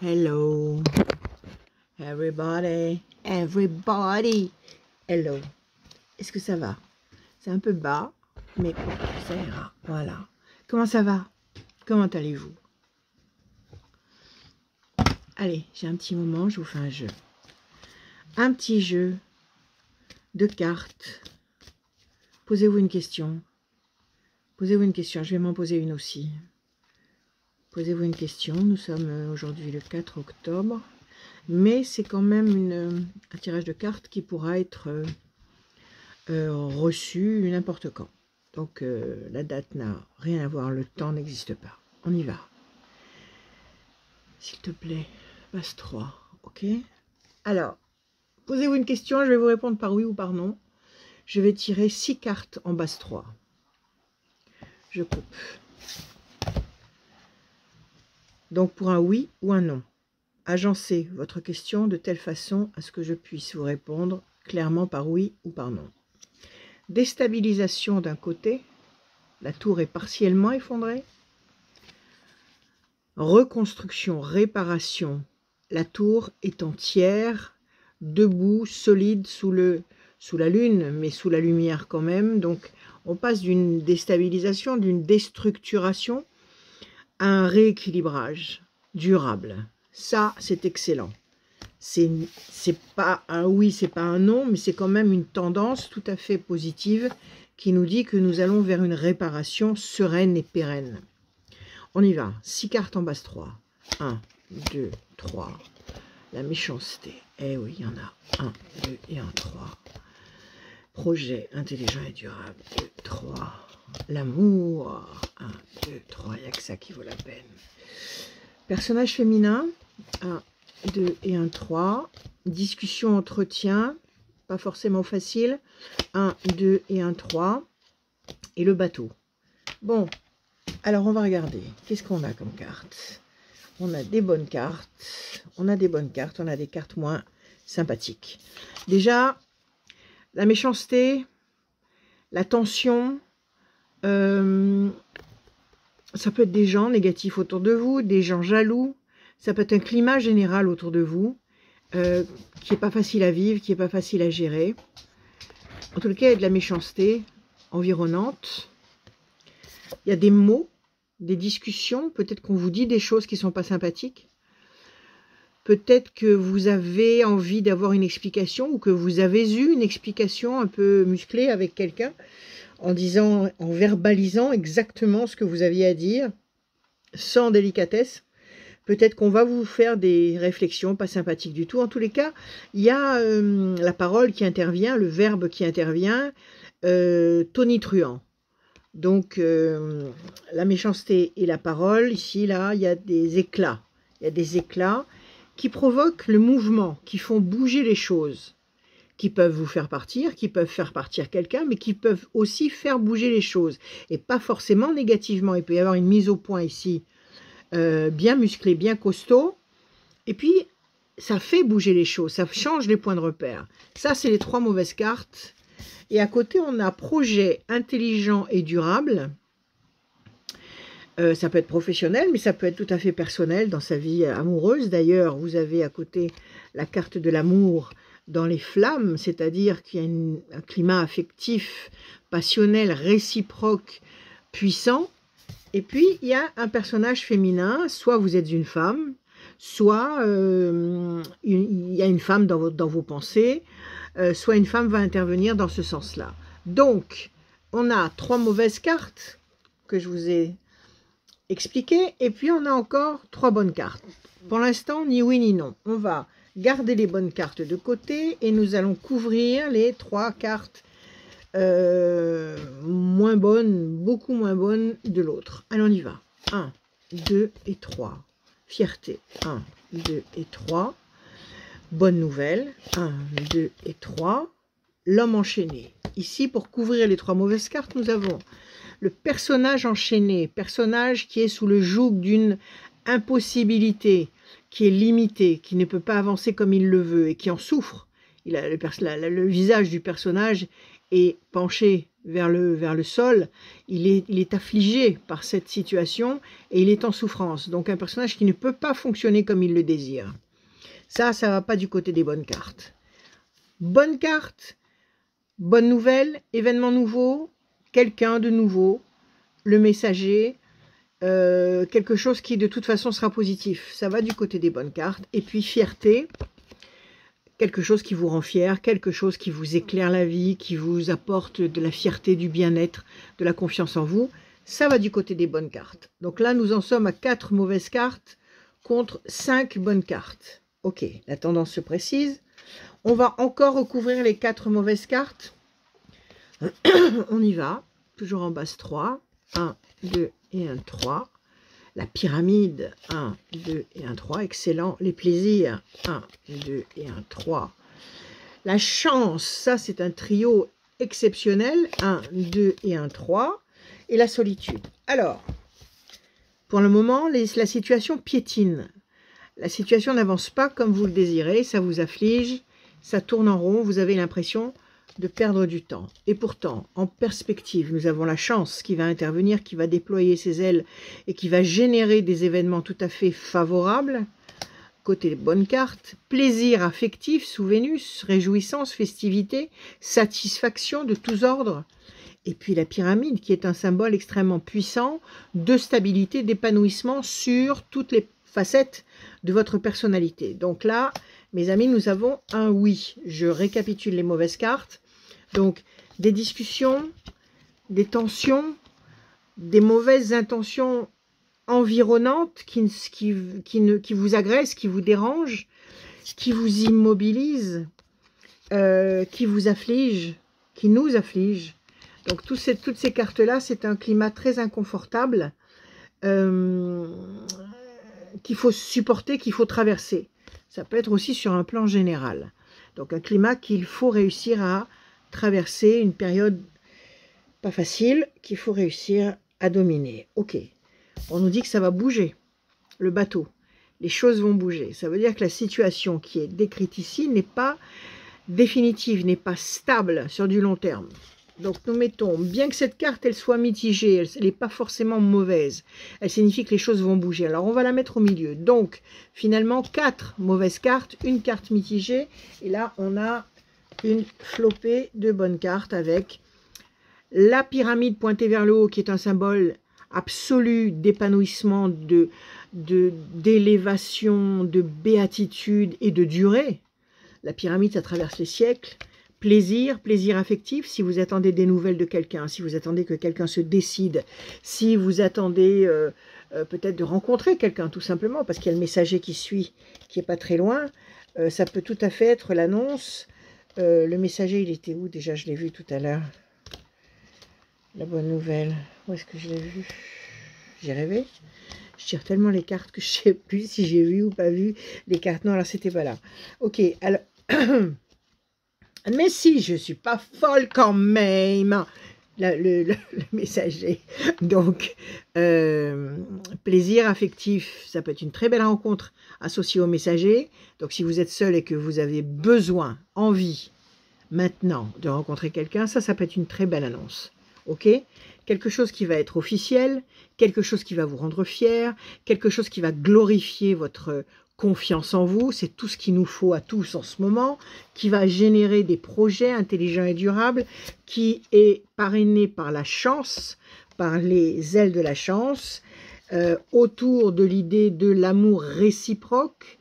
Hello, everybody, everybody. Hello. Est-ce que ça va? C'est un peu bas, mais ça ira. Voilà. Comment ça va? Comment allez-vous? Allez, j'ai un petit moment, je vous fais un jeu. Un petit jeu de cartes. Posez-vous une question. Posez-vous une question. Je vais m'en poser une aussi. Posez-vous une question. Nous sommes aujourd'hui le 4 octobre. Mais c'est quand même un tirage de cartes qui pourra être reçu n'importe quand. Donc la date n'a rien à voir. Le temps n'existe pas. On y va. S'il te plaît, base 3. Ok? Alors, posez-vous une question. Je vais vous répondre par oui ou par non. Je vais tirer 6 cartes en base 3. Je coupe. Donc pour un oui ou un non, agencez votre question de telle façon à ce que je puisse vous répondre clairement par oui ou par non. Déstabilisation d'un côté, la tour est partiellement effondrée. Reconstruction, réparation, la tour est entière, debout, solide sous la lune, mais sous la lumière quand même. Donc on passe d'une déstabilisation, d'une déstructuration, un rééquilibrage durable. Ça, c'est excellent. C'est pas un oui, c'est pas un non, mais c'est quand même une tendance tout à fait positive qui nous dit que nous allons vers une réparation sereine et pérenne. On y va. 6 cartes en base 3. 1, 2, 3. La méchanceté. Eh oui, il y en a. 1, 2 et 1, 3. Projet intelligent et durable. 2, 3. L'amour, 1, 2, 3, il n'y a que ça qui vaut la peine. Personnage féminin, 1, 2 et 1, 3. Discussion, entretien, pas forcément facile, 1, 2 et 1, 3. Et le bateau. Bon, alors on va regarder, qu'est-ce qu'on a comme carte? On a des bonnes cartes, on a des bonnes cartes, on a des cartes moins sympathiques. Déjà, la méchanceté, la tension, ça peut être des gens négatifs autour de vous, des gens jaloux, ça peut être un climat général autour de vous qui n'est pas facile à vivre, qui n'est pas facile à gérer. En tout cas, il y a de la méchanceté environnante. Il y a des mots, des discussions, peut-être qu'on vous dit des choses qui ne sont pas sympathiques. Peut-être que vous avez envie d'avoir une explication ou que vous avez eu une explication un peu musclée avec quelqu'un, en disant, en verbalisant exactement ce que vous aviez à dire, sans délicatesse. Peut-être qu'on va vous faire des réflexions pas sympathiques du tout. En tous les cas, il y a la parole qui intervient, le verbe qui intervient, tonitruant. Donc, la méchanceté et la parole, ici, là, il y a des éclats. Il y a des éclats qui provoquent le mouvement, qui font bouger les choses, qui peuvent vous faire partir, qui peuvent faire partir quelqu'un, mais qui peuvent aussi faire bouger les choses. Et pas forcément négativement. Il peut y avoir une mise au point ici, bien musclée, bien costaud. Et puis, ça fait bouger les choses, ça change les points de repère. Ça, c'est les 3 mauvaises cartes. Et à côté, on a projet intelligent et durable. Ça peut être professionnel, mais ça peut être tout à fait personnel dans sa vie amoureuse. D'ailleurs, vous avez à côté la carte de l'amour dans les flammes, c'est-à-dire qu'il y a un climat affectif, passionnel, réciproque, puissant. Et puis, il y a un personnage féminin, soit vous êtes une femme, soit il y a une femme dans vos pensées, soit une femme va intervenir dans ce sens-là. Donc, on a 3 mauvaises cartes que je vous ai expliquées, et puis on a encore 3 bonnes cartes. Pour l'instant, ni oui ni non. On va garder les bonnes cartes de côté, et nous allons couvrir les 3 cartes moins bonnes, beaucoup moins bonnes de l'autre. Allez, on y va. 1, 2 et 3. Fierté. 1, 2 et 3. Bonne nouvelle, 1, 2 et 3. L'homme enchaîné. Ici, pour couvrir les 3 mauvaises cartes, nous avons le personnage enchaîné, personnage qui est sous le joug d'une impossibilité, qui est limité, qui ne peut pas avancer comme il le veut et qui en souffre. Le visage du personnage est penché vers le sol, il est affligé par cette situation et il est en souffrance. Donc un personnage qui ne peut pas fonctionner comme il le désire. Ça va pas du côté des bonnes cartes. Bonne carte, bonne nouvelle, événement nouveau, quelqu'un de nouveau, le messager, quelque chose qui de toute façon sera positif. Ça va du côté des bonnes cartes. Et puis fierté, quelque chose qui vous rend fier, quelque chose qui vous éclaire la vie, qui vous apporte de la fierté, du bien-être, de la confiance en vous. Ça va du côté des bonnes cartes. Donc là, nous en sommes à 4 mauvaises cartes contre 5 bonnes cartes. Ok, la tendance se précise. On va encore recouvrir les 4 mauvaises cartes. On y va. Toujours en base 3. 1, 2 et 1, 3. La pyramide, 1, 2 et 1, 3. Excellent. Les plaisirs, 1, 2 et 1, 3. La chance, ça c'est un trio exceptionnel. 1, 2 et 1, 3. Et la solitude. Alors, pour le moment, la situation piétine. La situation n'avance pas comme vous le désirez. Ça vous afflige. Ça tourne en rond. Vous avez l'impression de perdre du temps. Et pourtant, en perspective, nous avons la chance qui va intervenir, qui va déployer ses ailes et qui va générer des événements tout à fait favorables. Côté bonne carte, plaisir affectif sous Vénus, réjouissance, festivité, satisfaction de tous ordres. Et puis la pyramide qui est un symbole extrêmement puissant de stabilité, d'épanouissement sur toutes les facettes de votre personnalité. Donc là, mes amis, nous avons un oui. Je récapitule les mauvaises cartes. Donc, des discussions, des tensions, des mauvaises intentions environnantes qui vous agressent, qui vous dérangent, qui vous immobilisent, qui vous affligent, qui nous affligent. Donc, toutes ces cartes-là, c'est un climat très inconfortable qu'il faut supporter, qu'il faut traverser. Ça peut être aussi sur un plan général. Donc, un climat qu'il faut réussir à traverser, une période pas facile qu'il faut réussir à dominer. Ok, on nous dit que ça va bouger, le bateau, les choses vont bouger. Ça veut dire que la situation qui est décrite ici n'est pas définitive, n'est pas stable sur du long terme. Donc nous mettons, bien que cette carte elle soit mitigée, elle n'est pas forcément mauvaise, elle signifie que les choses vont bouger. Alors on va la mettre au milieu. Donc finalement 4 mauvaises cartes, une carte mitigée, et là on a une flopée de bonnes cartes avec la pyramide pointée vers le haut qui est un symbole absolu d'épanouissement, d'élévation, de béatitude et de durée. La pyramide, ça traverse les siècles. Plaisir, plaisir affectif, si vous attendez des nouvelles de quelqu'un, si vous attendez que quelqu'un se décide, si vous attendez peut-être de rencontrer quelqu'un tout simplement, parce qu'il y a le messager qui suit, qui n'est pas très loin, ça peut tout à fait être l'annonce. Le messager, il était où déjà? Je l'ai vu tout à l'heure. La bonne nouvelle. Où est-ce que je l'ai vu? J'ai rêvé. Je tire tellement les cartes que je ne sais plus si j'ai vu ou pas vu les cartes. Non, alors c'était pas là. Ok, alors... Mais si, je ne suis pas folle quand même. Le messager. Donc, plaisir affectif, ça peut être une très belle rencontre associée au messager. Donc, si vous êtes seul et que vous avez besoin, envie, maintenant, de rencontrer quelqu'un, ça peut être une très belle annonce. Ok? Quelque chose qui va être officiel, quelque chose qui va vous rendre fier, quelque chose qui va glorifier votre confiance en vous, c'est tout ce qu'il nous faut à tous en ce moment, qui va générer des projets intelligents et durables, qui est parrainé par la chance, par les ailes de la chance, autour de l'idée de l'amour réciproque,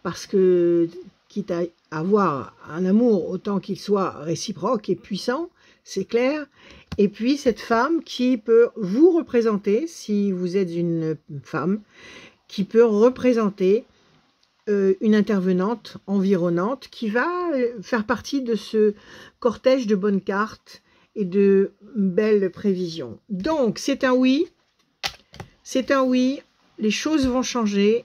parce que quitte à avoir un amour autant qu'il soit réciproque et puissant, c'est clair. Et puis cette femme qui peut vous représenter, si vous êtes une femme, qui peut représenter une intervenante environnante qui va faire partie de ce cortège de bonnes cartes et de belles prévisions. Donc, c'est un oui. C'est un oui. Les choses vont changer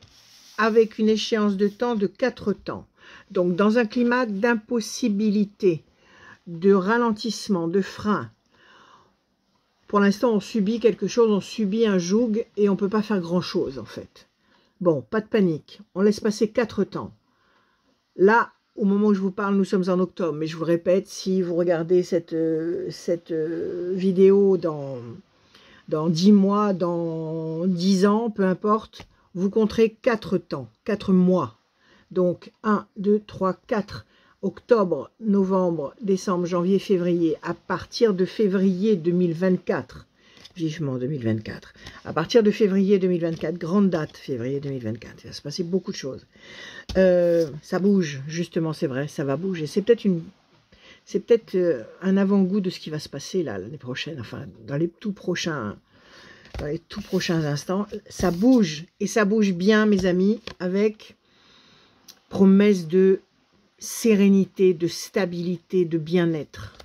avec une échéance de temps de 4 temps. Donc, dans un climat d'impossibilité, de ralentissement, de frein. Pour l'instant, on subit quelque chose, on subit un joug et on ne peut pas faire grand-chose, en fait. Bon, pas de panique, on laisse passer 4 temps. Là, au moment où je vous parle, nous sommes en octobre, mais je vous le répète, si vous regardez cette vidéo dans 10 mois, dans 10 ans, peu importe, vous compterez 4 temps, 4 mois. Donc 1, 2, 3, 4, octobre, novembre, décembre, janvier, février. À partir de février 2024, vivement 2024, à partir de février 2024, grande date, février 2024, il va se passer beaucoup de choses. Ça bouge, justement, c'est vrai, ça va bouger. C'est peut-être un avant-goût de ce qui va se passer là l'année prochaine, enfin dans les tout prochains instants. Ça bouge, et ça bouge bien, mes amis, avec promesse de sérénité, de stabilité, de bien-être.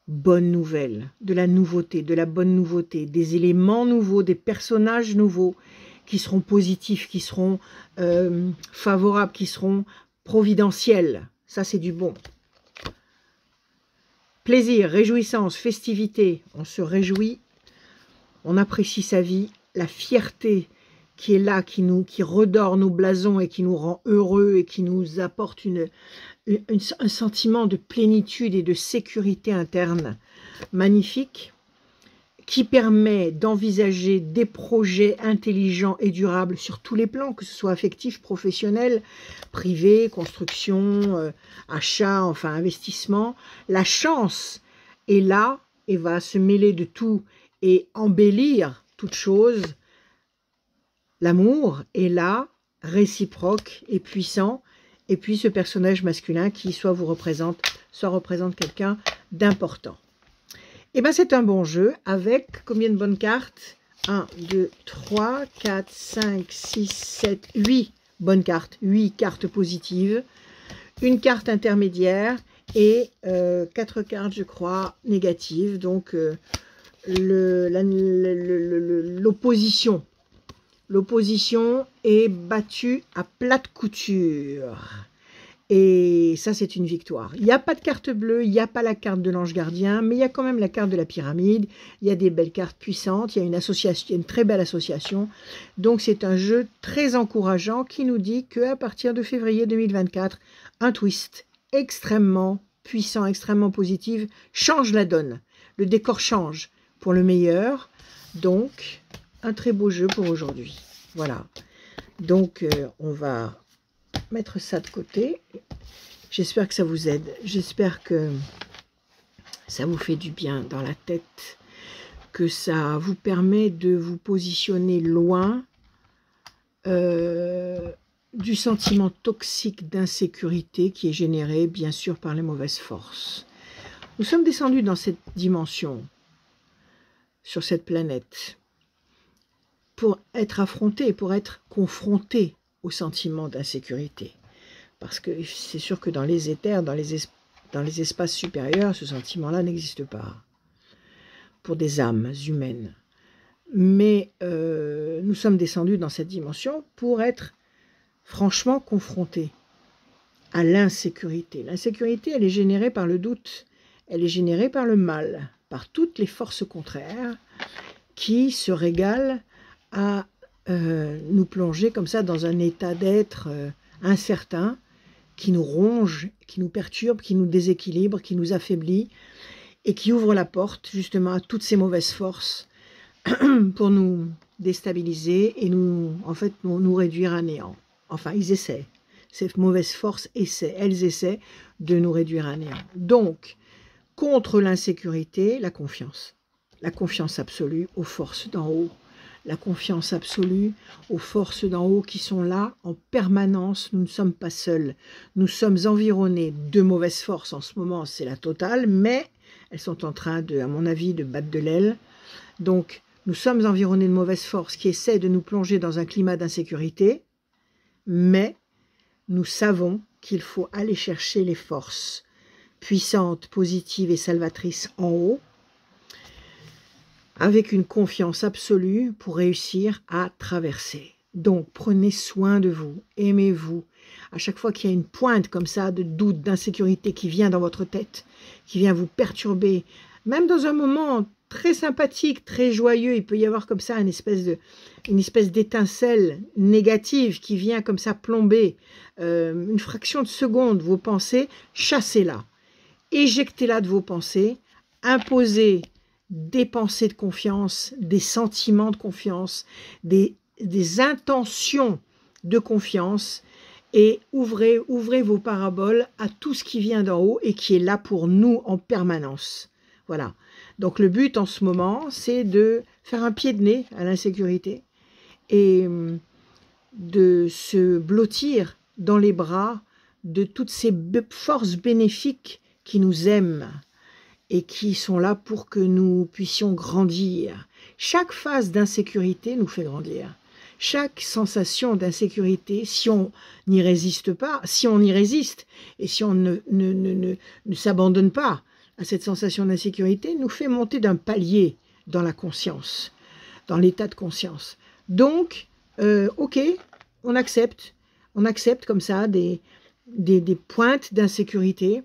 Bonne nouvelle, de la nouveauté, de la bonne nouveauté, des éléments nouveaux, des personnages nouveaux qui seront positifs, qui seront favorables, qui seront providentiels. Ça, c'est du bon. Plaisir, réjouissance, festivité, on se réjouit, on apprécie sa vie, la fierté qui est là, qui redore nos blasons et qui nous rend heureux et qui nous apporte un sentiment de plénitude et de sécurité interne magnifique, qui permet d'envisager des projets intelligents et durables sur tous les plans, que ce soit affectif, professionnel, privé, construction, achat, enfin investissement. La chance est là et va se mêler de tout et embellir toute chose. L'amour est là, réciproque et puissant. Et puis ce personnage masculin qui soit vous représente, soit représente quelqu'un d'important. Et bien c'est un bon jeu avec combien de bonnes cartes? 1, 2, 3, 4, 5, 6, 7, 8 bonnes cartes. 8 cartes positives. Une carte intermédiaire et 4 cartes, je crois, négatives. Donc l'opposition. L'opposition est battue à plate couture. Et ça, c'est une victoire. Il n'y a pas de carte bleue, il n'y a pas la carte de l'ange gardien, mais il y a quand même la carte de la pyramide. Il y a des belles cartes puissantes, il y a une association, il y a une très belle association. Donc, c'est un jeu très encourageant qui nous dit qu'à partir de février 2024, un twist extrêmement puissant, extrêmement positif, change la donne. Le décor change pour le meilleur. Donc, un très beau jeu pour aujourd'hui. Voilà. Donc, on va mettre ça de côté. J'espère que ça vous aide. J'espère que ça vous fait du bien dans la tête, que ça vous permet de vous positionner loin du sentiment toxique d'insécurité qui est généré, bien sûr, par les mauvaises forces. Nous sommes descendus dans cette dimension, sur cette planète, pour être affrontés, pour être confrontés au sentiment d'insécurité. Parce que c'est sûr que dans les éthers, dans les espaces supérieurs, ce sentiment-là n'existe pas pour des âmes humaines. Mais nous sommes descendus dans cette dimension pour être franchement confrontés à l'insécurité. L'insécurité, elle est générée par le doute, elle est générée par le mal, par toutes les forces contraires qui se régalent à nous plonger comme ça dans un état d'être incertain, qui nous ronge, qui nous perturbe, qui nous déséquilibre, qui nous affaiblit et qui ouvre la porte justement à toutes ces mauvaises forces pour nous déstabiliser et nous réduire à néant. Enfin, ils essaient. Ces mauvaises forces elles essaient de nous réduire à néant. Donc, contre l'insécurité, la confiance absolue aux forces d'en haut. La confiance absolue aux forces d'en haut qui sont là en permanence. Nous ne sommes pas seuls. Nous sommes environnés de mauvaises forces. En ce moment, c'est la totale, mais elles sont en train, à mon avis, de battre de l'aile. Donc, nous sommes environnés de mauvaises forces qui essaient de nous plonger dans un climat d'insécurité, mais nous savons qu'il faut aller chercher les forces puissantes, positives et salvatrices en haut, avec une confiance absolue pour réussir à traverser. Donc, prenez soin de vous, aimez-vous. À chaque fois qu'il y a une pointe comme ça de doute, d'insécurité qui vient dans votre tête, qui vient vous perturber, même dans un moment très sympathique, très joyeux. Il peut y avoir comme ça une espèce d'étincelle négative qui vient comme ça plomber une fraction de seconde vos pensées. Chassez-la, éjectez-la de vos pensées, imposez des pensées de confiance, des sentiments de confiance, des intentions de confiance, et ouvrez vos paraboles à tout ce qui vient d'en haut et qui est là pour nous en permanence. Voilà. Donc le but en ce moment, c'est de faire un pied de nez à l'insécurité et de se blottir dans les bras de toutes ces forces bénéfiques qui nous aiment et qui sont là pour que nous puissions grandir. Chaque phase d'insécurité nous fait grandir. Chaque sensation d'insécurité, si on n'y résiste pas, si on y résiste et si on ne s'abandonne pas à cette sensation d'insécurité, nous fait monter d'un palier dans la conscience, dans l'état de conscience. Donc, ok, on accepte comme ça des pointes d'insécurité,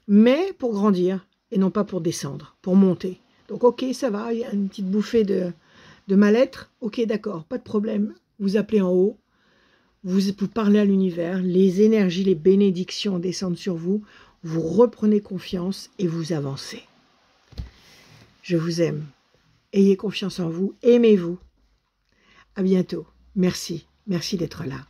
mais pour grandir et non pas pour descendre, pour monter. Donc ok, ça va, il y a une petite bouffée de mal-être, ok, d'accord, pas de problème. Vous appelez en haut, vous parlez à l'univers, les énergies, les bénédictions descendent sur vous, vous reprenez confiance et vous avancez. Je vous aime. Ayez confiance en vous, aimez-vous. À bientôt. Merci d'être là.